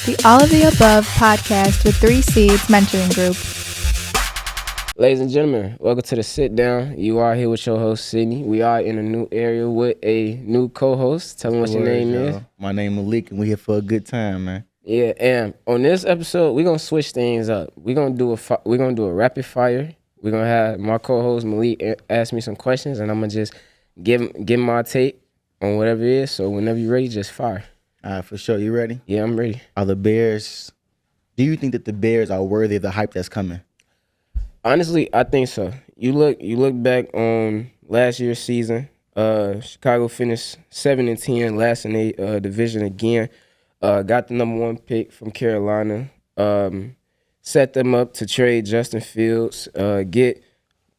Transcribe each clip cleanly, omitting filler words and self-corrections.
the All of the Above podcast with 3 Seeds Mentoring Group. Ladies and gentlemen, welcome to the Sit Down. You are here with your host, Sydney. We are in a new area with a new co-host. Tell me what your name is. My name Malik, and we here for a good time, man. Yeah, and on this episode, we're gonna switch things up. We're gonna do a rapid fire. We're gonna have my co-host Malik ask me some questions, and I'm gonna just give my take on whatever it is. So whenever you're ready, just fire. All right, for sure. You ready? Yeah, I'm ready. Do you think that the Bears are worthy of the hype that's coming? Honestly, I think so. You look back on last year's season. Chicago finished 7-10, last in the division again. Got the number 1 pick from Carolina. Set them up to trade Justin Fields. Get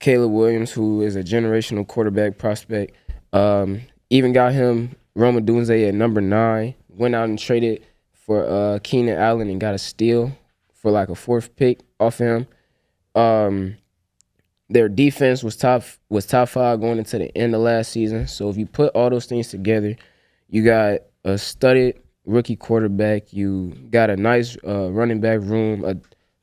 Caleb Williams, who is a generational quarterback prospect. Even got him Roma Dunze at number 9. Went out and traded for Keenan Allen and got a steal for like a 4th pick off him. Their defense was top 5 going into the end of last season. So if you put all those things together, you got a studded rookie quarterback. You got a nice running back room, a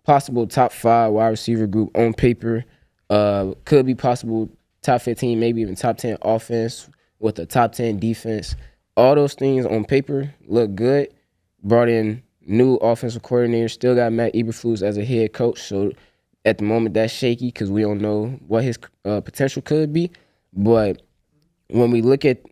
possible top 5 wide receiver group on paper. Could be possible top 15, maybe even top 10 offense with a top 10 defense. All those things on paper look good. Brought in new offensive coordinator. Still got Matt Eberflus as a head coach. So at the moment, that's shaky because we don't know what his potential could be. But when we look at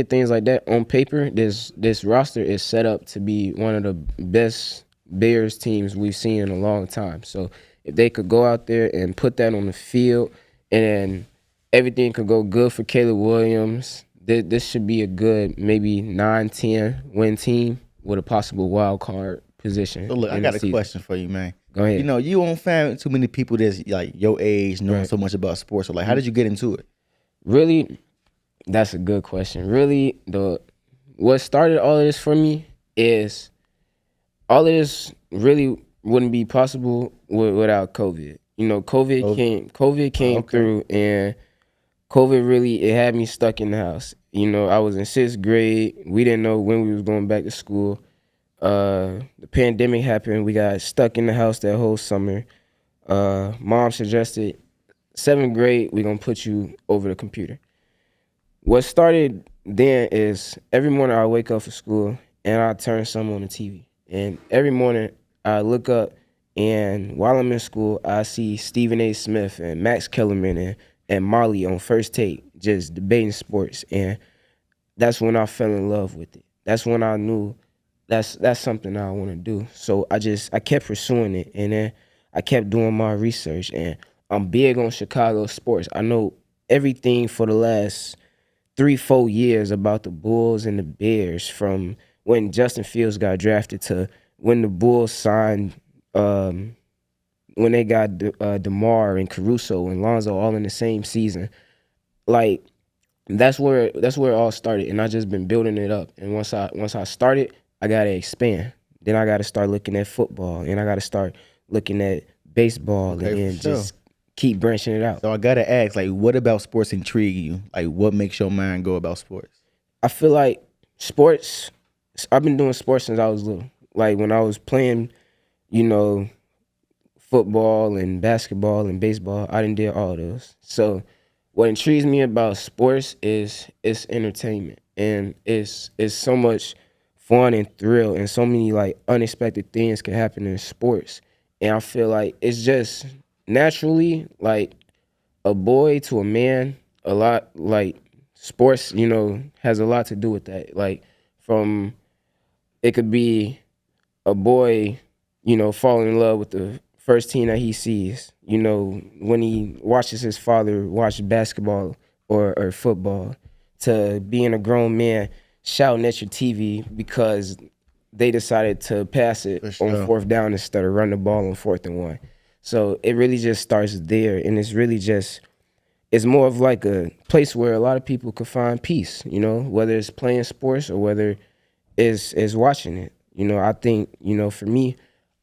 things like that on paper, this roster is set up to be one of the best Bears teams we've seen in a long time. So if they could go out there and put that on the field, and everything could go good for Caleb Williams, this should be a good maybe 9-10 win team with a possible wild card position. So look, I got a question for you, man. Go ahead. You know, you don't find too many people that's like your age knowing so much about sports. So like, how did you get into it? Really, that's a good question. Really, what started all of this for me is all of this really wouldn't be possible without COVID. You know, COVID came through, and COVID really, it had me stuck in the house. You know, I was in 6th grade. We didn't know when we was going back to school. The pandemic happened. We got stuck in the house that whole summer. Mom suggested 7th grade, we're going to put you over the computer. What started then is every morning I wake up for school and I turn something on the TV. And every morning I look up, and while I'm in school, I see Stephen A. Smith and Max Kellerman and Marley on First Take just debating sports. And that's when I fell in love with it. That's when I knew that's something I want to do. So I kept pursuing it, and then I kept doing my research. And I'm big on Chicago sports. I know everything for the last 3-4 years about the Bulls and the Bears, from when Justin Fields got drafted to when the Bulls signed, when they got DeMar and Caruso and Lonzo all in the same season. Like, that's where it all started, and I just been building it up. And once I started, I gotta expand. Then I gotta start looking at football, and I gotta start looking at baseball, and just keep branching it out. So I gotta ask, like, what about sports intrigue you? Like, what makes your mind go about sports? I feel like sports. I've been doing sports since I was little. Like when I was playing, you know, football and basketball and baseball, I done did all of those. So what intrigues me about sports is it's entertainment, and it's so much fun and thrill, and so many like unexpected things can happen in sports. And I feel like it's just naturally like a boy to a man, a lot like sports, you know, has a lot to do with that. Like from, it could be a boy, you know, falling in love with the first team that he sees, you know, when he watches his father watch basketball or football, to being a grown man shouting at your TV because they decided to pass it on 4th down instead of run the ball on 4th and 1. So it really just starts there, and it's really just, it's more of like a place where a lot of people could find peace, you know, whether it's playing sports or whether it's watching it. You know, I think, you know, for me,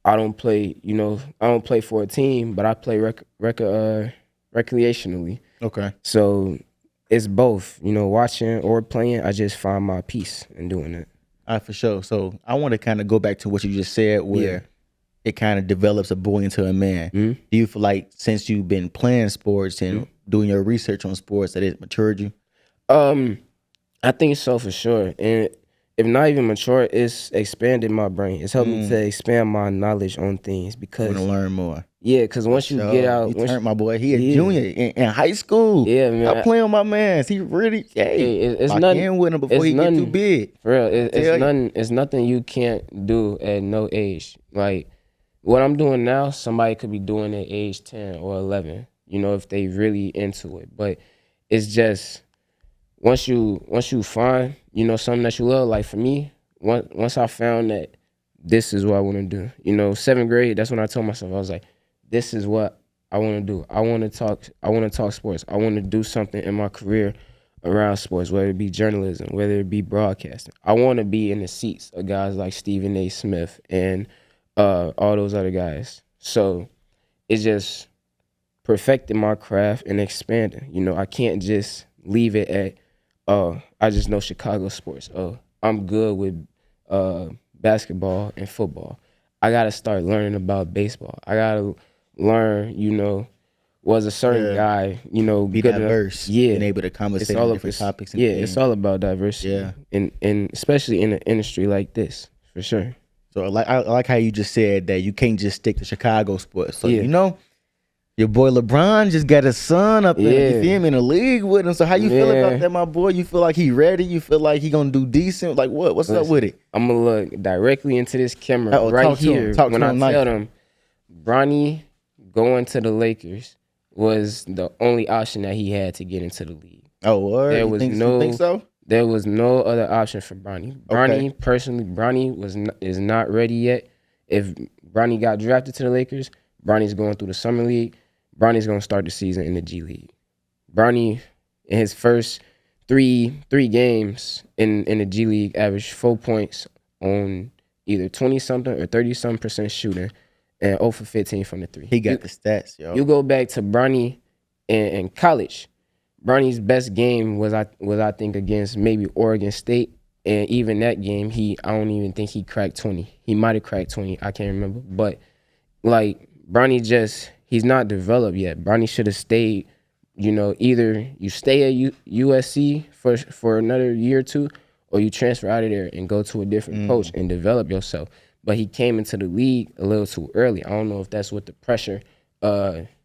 I don't play for a team, but I play recreationally. Okay. So it's both, you know, watching or playing. I just find my peace in doing it. For sure. So I want to kind of go back to what you just said, where it kind of develops a boy into a man. Mm-hmm. Do you feel like since you've been playing sports and doing your research on sports that it matured you? I think so for sure. And if not even mature, it's expanded my brain. It's helped me to expand my knowledge on things I because want to learn more. yeah, because once you get out, you once turned my boy. He a junior in high school. Yeah, man. I play on my mans. He really it's lock nothing in with him before it's he get nothing, too big. For real, it's nothing. It's nothing you can't do at no age. Like what I'm doing now, somebody could be doing at age 10 or 11. You know, if they really into it. But it's just once you find something that you love. Like for me, once I found that this is what I want to do. 7th grade. That's when I told myself I was like, this is what I want to do. I want to talk sports. I want to do something in my career around sports, whether it be journalism, whether it be broadcasting. I want to be in the seats of guys like Stephen A. Smith and all those other guys. So it's just perfecting my craft and expanding. I can't just leave it at, I just know Chicago sports. I'm good with basketball and football. I got to start learning about baseball. I got to learn, was a certain guy, Be good diverse. enough. Yeah. Being able to conversate on different topics. And it's all about diversity. Yeah. And especially in an industry like this, for sure. So I like how you just said that you can't just stick to Chicago sports. So Yeah. your boy LeBron just got a son up there. You feel me, in the league with him. So how you feel about that, my boy? You feel like he ready? You feel like he gonna do decent? Like what? What's up with it? I'm gonna look directly into this camera right here when I tell them Bronny going to the Lakers was the only option that he had to get into the league. Oh, word? There You was think so? There was no other option for Bronny. Bronny is not ready yet. If Bronny got drafted to the Lakers, Bronny's going through the summer league. Bronny's gonna start the season in the G League. Bronny, in his first three games in the G League, averaged 4 points on either 20-something or 30-something% shooting and 0 for 15 from the three. He got the stats, yo. You go back to Bronny in college. Bronny's best game was I think against maybe Oregon State, and even that game I don't even think he cracked 20. He might have cracked 20. I can't remember, but like Bronny he's not developed yet. Bronny should have stayed. Either you stay at USC for another year or two, or you transfer out of there and go to a different coach and develop yourself. But he came into the league a little too early. I don't know if that's what the pressure,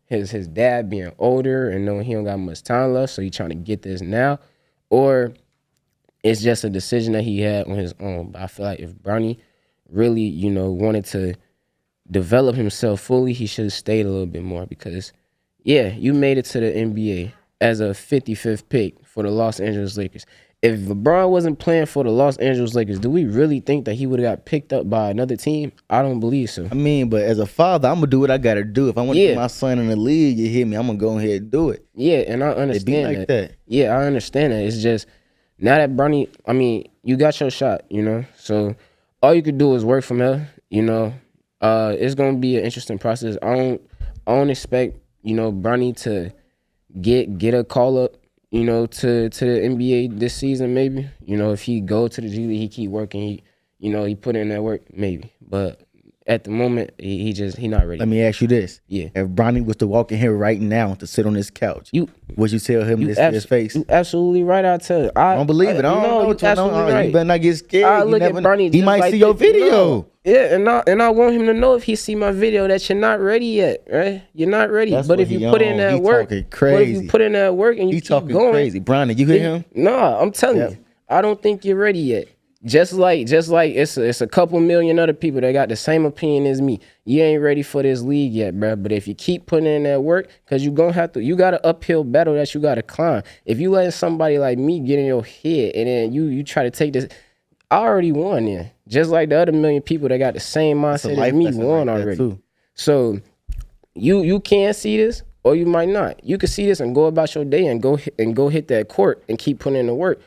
his dad being older and knowing he don't got much time left, so he trying to get this now, or it's just a decision that he had on his own. But I feel like if Bronny really, wanted to develop himself fully, he should have stayed a little bit more because, you made it to the NBA as a 55th pick for the Los Angeles Lakers. If LeBron wasn't playing for the Los Angeles Lakers, do we really think that he would have got picked up by another team? I don't believe so. I mean, but as a father, I'm going to do what I got to do. If I want to get my son in the league, you hear me, I'm going to go ahead and do it. Yeah, and I understand that. Yeah, I understand that. It's just, now that Bronny, you got your shot, So all you could do is work from there, It's going to be an interesting process. I don't expect, Bronny to get a call up, to the NBA this season, maybe. If he go to the G League, he keep working, he put in that work, maybe. But at the moment, he not ready. Let me ask you this. Yeah. If Bronny was to walk in here right now to sit on this couch, would you tell him this to his face? You absolutely right, I tell you. I don't believe it. I don't know what you're doing. Right. You better not get scared. I look at Bronny he might see your video. Yeah, and I want him to know if he see my video that you're not ready yet, right? You're not ready. But if you put in that work, and you keep going, crazy. Bronny, you hear him? Nah, I'm telling you, I don't think you're ready yet. Just like it's a couple million other people that got the same opinion as me. You ain't ready for this league yet, bro. But if you keep putting in that work, because you got an uphill battle that you got to climb. If you let somebody like me get in your head and then you try to take this, I already won then. Just like the other million people that got the same mindset as me won already. So you can see this or you might not. You can see this and go about your day and go hit that court and keep putting in the work.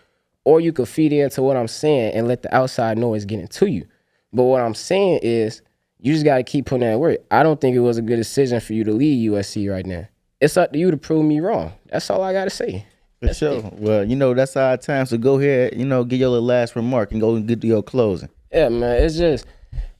Or you could feed into what I'm saying and let the outside noise get into you. But what I'm saying is you just got to keep putting that work. I don't think it was a good decision for you to leave USC right now. It's up to you to prove me wrong. That's all I got to say. For sure. Well, you know, that's our time. So go ahead, you know, give your little last remark and go and get to your closing. Yeah, man. It's just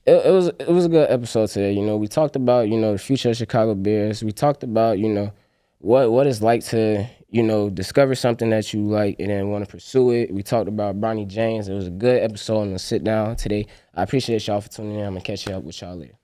it was a good episode today. You know, we talked about, you know, the future of Chicago Bears. We talked about, you know, what it's like to, you know, discover something that you like and then want to pursue it. We talked about Bronny James. It was a good episode and a sit down today. I appreciate y'all for tuning in. I'm gonna catch you up with y'all later.